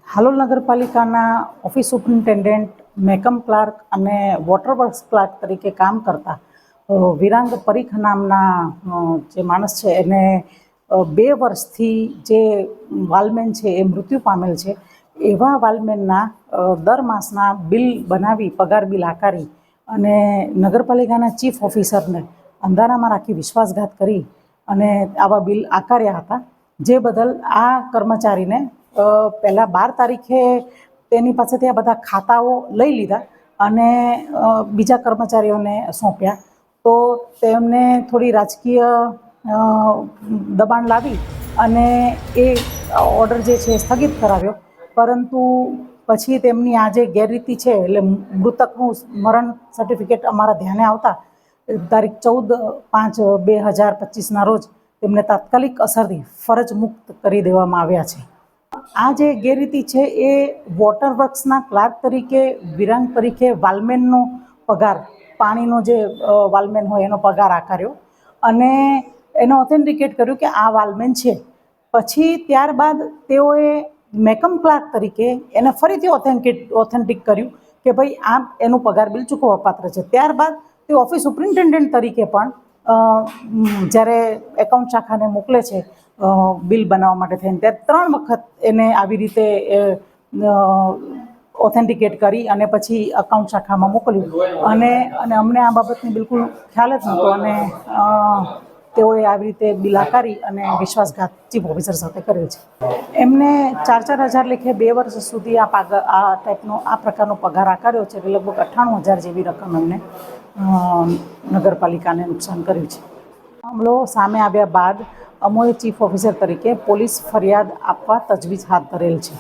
હાલોલ નગરપાલિકાના office superintendent, મેકમ clerk અને water works clerk તરીકે કામ કરતા વિરાંગ પરીખ નામના જે માણસ છે એને 2 વર્ષથી જે વાલમેન છે એ મૃત્યુ પામેલ છે. એવા વાલમેનના દર માસના બિલ બનાવી, પગાર બિલ આકારી અને નગરપાલિકાના ચીફ ઓફિસરને અંધારામાં રાખી વિશ્વાસઘાત કરી અને આવા બિલ આકાર્યા હતા. જે બદલ આ કર્મચારીને પહેલાં 12 તારીખે તેની પાસેથી આ બધા ખાતાઓ લઈ લીધા અને બીજા કર્મચારીઓને સોંપ્યા. તો તેમને થોડી રાજકીય દબાણ લાવી અને એ ઓર્ડર જે છે સ્થગિત કરાવ્યો. પરંતુ પછી તેમની આ જે ગેરરીતિ છે, એટલે મૃતકનું મરણ સર્ટિફિકેટ અમારા ધ્યાને આવતા તારીખ 14/5/2025ના રોજ તેમને તાત્કાલિક અસરથી ફરજ મુક્ત કરી દેવામાં આવ્યા છે. આ જે ગેરરીતિ છે એ વોટર વર્ક્સના ક્લાર્ક તરીકે વિરાંગ પરીખે વાલમેનનો પગાર, પાણીનો જે વાલમેન હોય એનો પગાર આકાર્યો અને એને ઓથેન્ટિકેટ કર્યું કે આ વાલમેન છે. પછી ત્યારબાદ તેઓએ મેકમ ક્લાર્ક તરીકે એને ફરીથી ઓથેન્ટિક કર્યું કે ભાઈ આ એનું પગાર બિલ ચૂકવવાપાત્ર છે. ત્યારબાદ તે ઓફિસ સુપ્રિન્ટેન્ડન્ટ તરીકે પણ જ્યારે એકાઉન્ટ શાખાને મોકલે છે બિલ બનાવવા માટે થઈને, ત્યારે 3 વખત એને આવી રીતે ઓથેન્ટિકેટ કરી અને પછી એકાઉન્ટ શાખામાં મોકલ્યું અને અમને આ બાબતની બિલકુલ ખ્યાલ જ નહોતો અને તેઓએ આવી રીતે બિલ આકારી અને વિશ્વાસઘાત ચીફ ઓફિસર સાથે કર્યો છે. એમને 4-4 હજાર લેખે 2 વર્ષ સુધી આ પ્રકારનો પગાર આકાર્યો છે. એટલે લગભગ 98,000 જેવી રકમ એમને નગરપાલિકાને નુકસાન કર્યું છે. મામલો સામે આવ્યા બાદ અમોએ ચીફ ઓફિસર તરીકે પોલીસ ફરિયાદ આપવા તજવીજ હાથ ધરેલ છે.